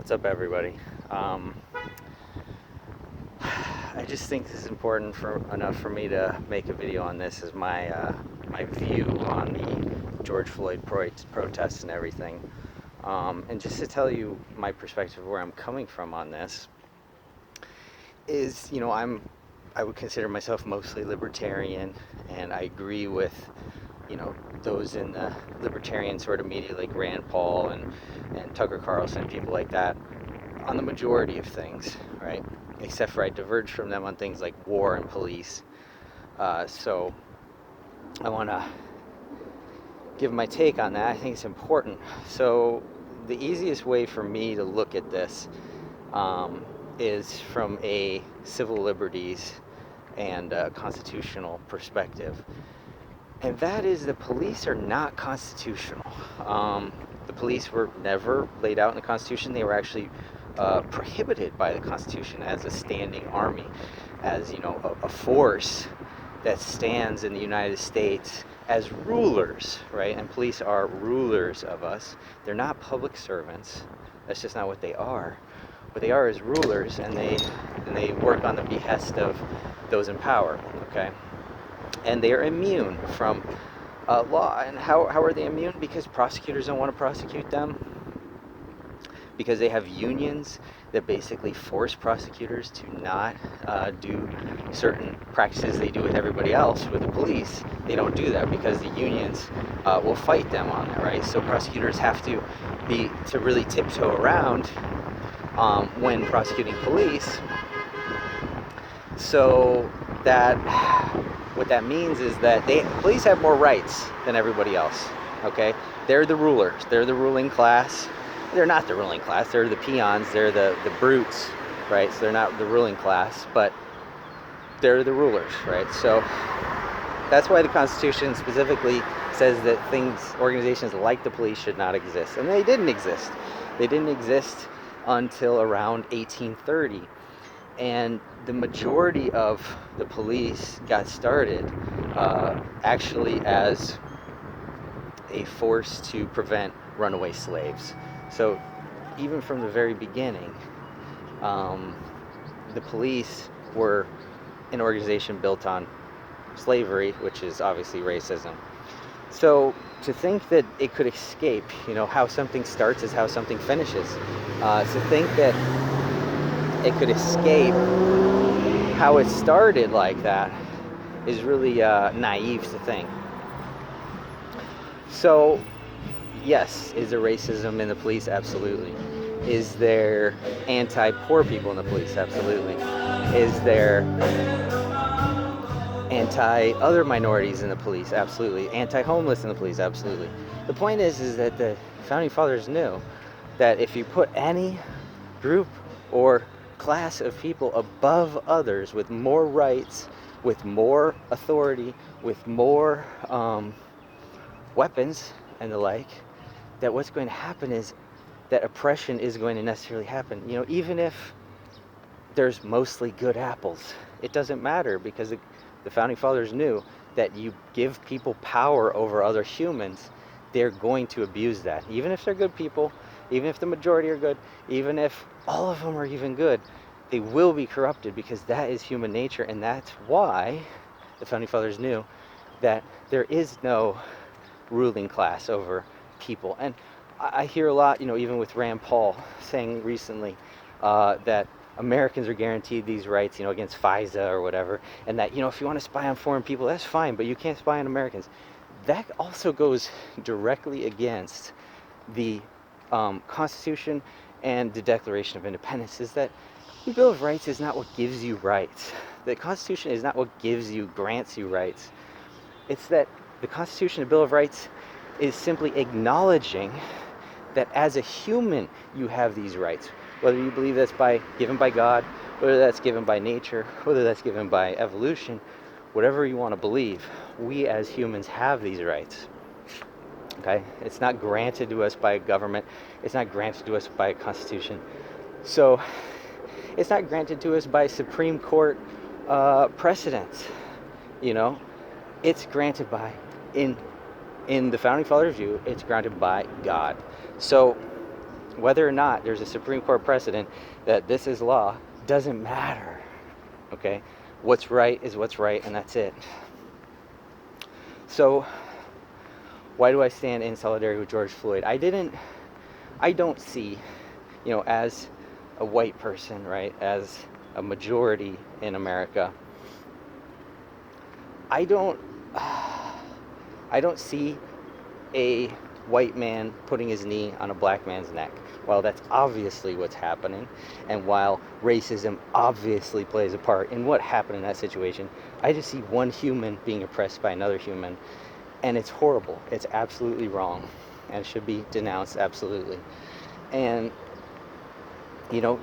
What's up, everybody? I just think this is important enough for me to make a video on this as my view on the George Floyd protests and everything, and just to tell you my perspective, where I'm coming from on this is, I would consider myself mostly libertarian, and I agree with those in the libertarian sort of media like Rand Paul and Tucker Carlson, people like that, on the majority of things, right? Except for I diverge from them on things like war and police. So I want to give my take on that. I think it's important. So the easiest way for me to look at this is from a civil liberties and constitutional perspective. And that is, the police are not constitutional. The police were never laid out in the Constitution. They were actually prohibited by the Constitution as a standing army, as a force that stands in the United States as rulers, right? And police are rulers of us. They're not public servants. That's just not what they are. What they are is rulers, and they work on the behest of those in power. Okay. And they are immune from law. And how are they immune? Because prosecutors don't want to prosecute them. Because they have unions that basically force prosecutors to not do certain practices they do with everybody else, with the police. They don't do that because the unions will fight them on that, right? So prosecutors have to really tiptoe around when prosecuting police. So that what that means is that police have more rights than everybody else. Okay, they're the rulers. They're the ruling class. They're not the ruling class. They're the peons. They're the brutes, right? So they're not the ruling class, but they're the rulers, right? So that's why the Constitution specifically says that organizations like the police should not exist, and they didn't exist. They didn't exist until around 1830. And the majority of the police got started actually as a force to prevent runaway slaves. So even from the very beginning, the police were an organization built on slavery, which is obviously racism. So to think that it could escape, how something starts is how something finishes. To think that it could escape how it started like that is really naive to think. So, yes, is there racism in the police? Absolutely. Is there anti-poor people in the police? Absolutely. Is there anti-other minorities in the police? Absolutely. Anti-homeless in the police? Absolutely. The point is that the Founding Fathers knew that if you put any group or class of people above others with more rights, with more authority, with more weapons and the like, that what's going to happen is that oppression is going to necessarily happen. Even if there's mostly good apples, it doesn't matter, because the Founding Fathers knew that you give people power over other humans, they're going to abuse that. Even if they're good people, even if the majority are good, even if all of them are even good, they will be corrupted, because that is human nature. And that's why the Founding Fathers knew that there is no ruling class over people. And I hear a lot, even with Rand Paul saying recently that Americans are guaranteed these rights, against FISA or whatever, and that, if you want to spy on foreign people, that's fine, but you can't spy on Americans. That also goes directly against the Constitution and the Declaration of Independence. Is that the Bill of Rights is not what gives you rights. The Constitution is not what grants you rights. It's that the Constitution and Bill of Rights is simply acknowledging that as a human you have these rights. Whether you believe that's given by God, whether that's given by nature, whether that's given by evolution, whatever you want to believe, we as humans have these rights. Okay? It's not granted to us by a government. It's not granted to us by a constitution. So it's not granted to us by Supreme Court precedents. It's granted by, in the Founding Fathers' view, it's granted by God. So Whether or not there's a Supreme Court precedent that this is law doesn't matter, okay? What's right is what's right, and that's it. So why do I stand in solidarity with George Floyd? I don't see, as a white person, right, as a majority in America, I don't see a white man putting his knee on a black man's neck. While that's obviously what's happening, and while racism obviously plays a part in what happened in that situation, I just see one human being oppressed by another human, and it's horrible. It's absolutely wrong, and should be denounced absolutely. And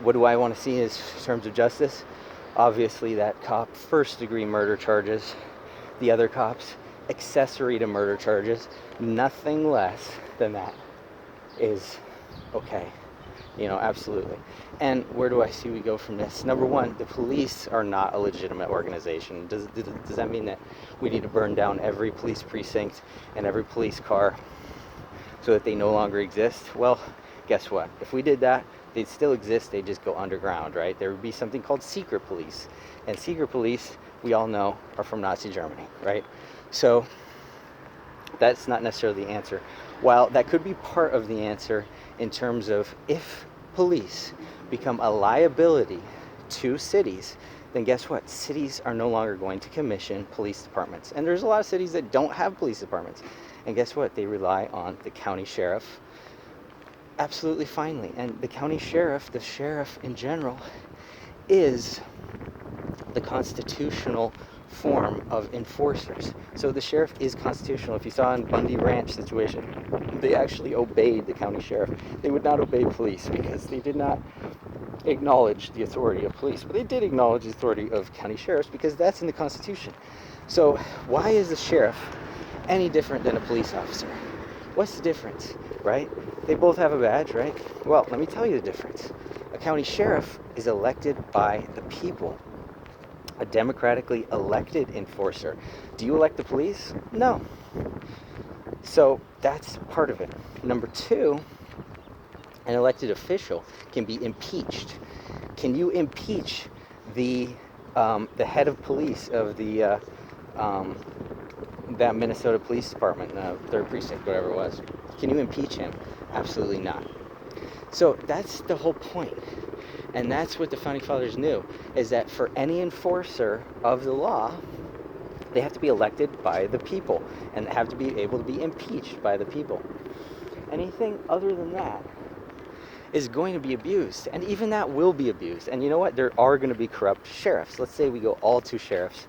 what do I want to see in terms of justice? Obviously, that cop first-degree murder charges, the other cops accessory to murder charges. Nothing less than that is okay. Absolutely. And where do I see we go from this? Number one, the police are not a legitimate organization. Does that mean that we need to burn down every police precinct and every police car so that they no longer exist? Well, guess what? If we did that, they'd still exist. They'd just go underground, right? There would be something called secret police. And secret police, we all know, are from Nazi Germany, right? So that's not necessarily the answer. While that could be part of the answer in terms of if police become a liability to cities, then guess what? Cities are no longer going to commission police departments. And there's a lot of cities that don't have police departments. And guess what? They rely on the county sheriff absolutely finely. And the county sheriff, the sheriff in general, is the constitutional form of enforcers. So the sheriff is constitutional. If you saw in Bundy Ranch situation, they actually obeyed the county sheriff. They would not obey police because they did not acknowledge the authority of police, but they did acknowledge the authority of county sheriffs because that's in the Constitution. So why is the sheriff any different than a police officer? What's the difference, right? They both have a badge, right? Well, let me tell you the difference. A county sheriff is elected by the people, a democratically elected enforcer. Do you elect the police? No. So that's part of it. Number two, an elected official can be impeached. Can you impeach the head of police of that Minnesota Police Department, 3rd Precinct, whatever it was? Can you impeach him? Absolutely not. So that's the whole point. And that's what the Founding Fathers knew, is that for any enforcer of the law, they have to be elected by the people and have to be able to be impeached by the people. Anything other than that is going to be abused, and even that will be abused. And you know what? There are going to be corrupt sheriffs. Let's say we go all to sheriffs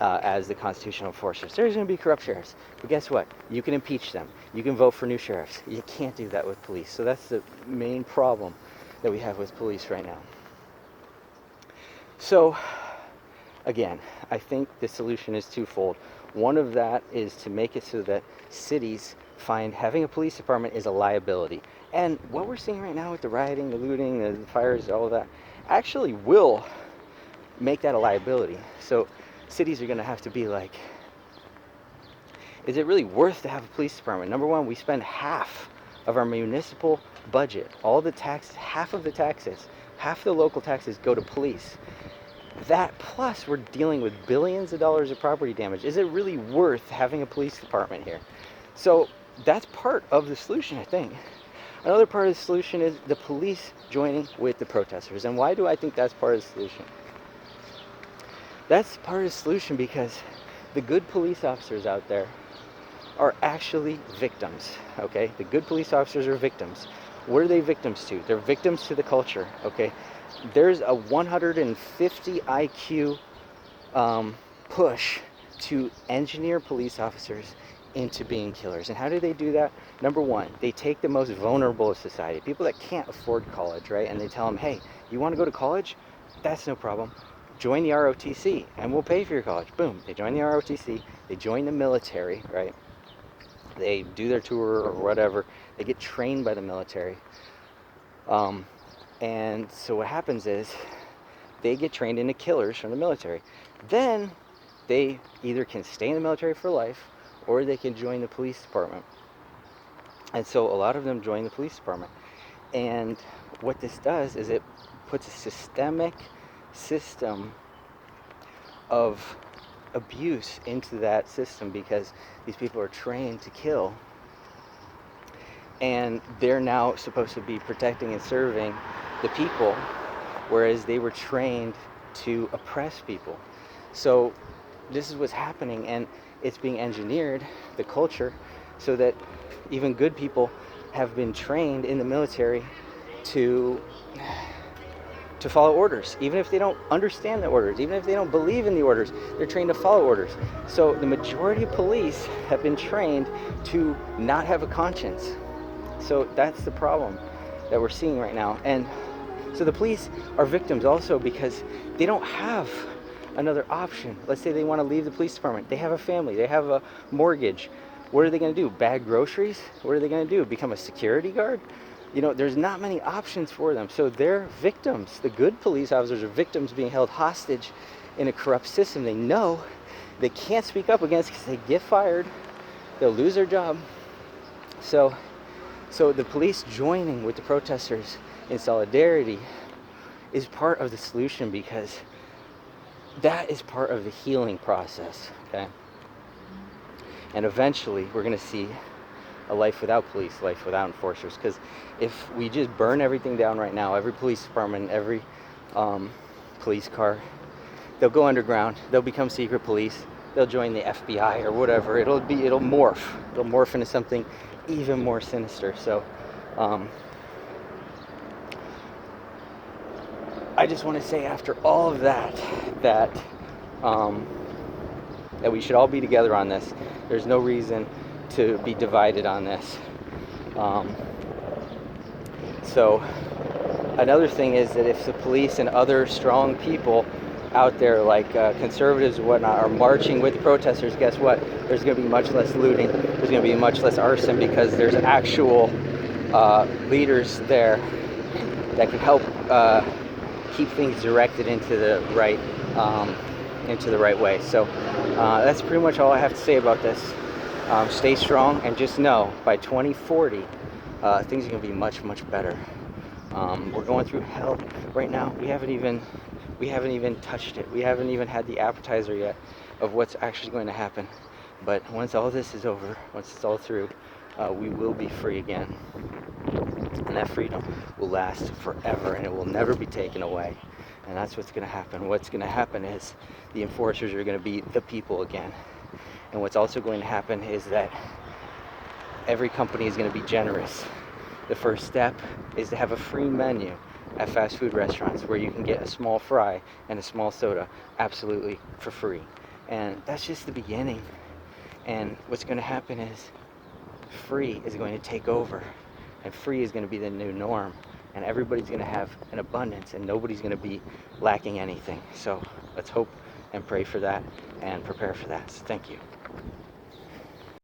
as the constitutional enforcers. There's going to be corrupt sheriffs. But guess what? You can impeach them. You can vote for new sheriffs. You can't do that with police. So that's the main problem that we have with police right now. So, again, I think the solution is twofold. One of that is to make it so that cities find having a police department is a liability. And what we're seeing right now with the rioting, the looting, the fires, all of that, actually will make that a liability. So cities are going to have to be like, is it really worth to have a police department? Number one, we spend half of our municipal budget, all the taxes, half of the taxes, half the local taxes go to police. That plus we're dealing with billions of dollars of property damage. Is it really worth having a police department here? So that's part of the solution, I think. Another part of the solution is the police joining with the protesters. And why do I think that's part of the solution? That's part of the solution because the good police officers out there are actually victims, okay? The good police officers are victims. What are they victims to? They're victims to the culture, okay? There's a 150 IQ push to engineer police officers into being killers. And how do they do that? Number one, they take the most vulnerable of society, people that can't afford college, right? And they tell them, hey, you want to go to college? That's no problem. Join the ROTC and we'll pay for your college. Boom, they join the ROTC, they join the military, right? They do their tour or whatever. They get trained by the military. And so what happens is they get trained into killers from the military. Then they either can stay in the military for life or they can join the police department. And so a lot of them join the police department. And what this does is it puts a systemic system of abuse into that system, because these people are trained to kill, and they're now supposed to be protecting and serving the people, whereas they were trained to oppress people. So this is what's happening, and it's being engineered, the culture, so that even good people have been trained in the military to follow orders, even if they don't understand the orders, even if they don't believe in the orders. They're trained to follow orders. So the majority of police have been trained to not have a conscience. So that's the problem that we're seeing right now. And so the police are victims also because they don't have another option. Let's say they want to leave the police department. They have a family, they have a mortgage. What are they going to do? Bag groceries? What are they going to do? Become a security guard? You know, there's not many options for them. So they're victims. The good police officers are victims being held hostage in a corrupt system. They know they can't speak up against because they get fired. They'll lose their job. So the police joining with the protesters in solidarity is part of the solution, because that is part of the healing process, okay? And eventually we're going to see a life without police, life without enforcers. Because if we just burn everything down right now, every police department, every police car, they'll go underground, they'll become secret police, they'll join the FBI or whatever. It'll morph into something even more sinister. So I just want to say, after all of that we should all be together on this. There's no reason to be divided on this. So another thing is that if the police and other strong people out there, like conservatives and whatnot, are marching with the protesters, guess what? There's going to be much less looting. There's going to be much less arson, because there's actual leaders there that can help keep things directed into the right way. So that's pretty much all I have to say about this. Stay strong, and just know by 2040 things are going to be much, much better. We're going through hell right now. We haven't even touched it. We haven't even had the appetizer yet of what's actually going to happen. But once all this is over, once it's all through, we will be free again. And that freedom will last forever, and it will never be taken away. And that's what's going to happen. What's going to happen is the enforcers are going to be the people again. And what's also going to happen is that every company is going to be generous. The first step is to have a free menu at fast food restaurants, where you can get a small fry and a small soda absolutely for free. And that's just the beginning. And what's going to happen is free is going to take over, and free is going to be the new norm, and everybody's going to have an abundance, and nobody's going to be lacking anything. So let's hope and pray for that and prepare for that. So thank you.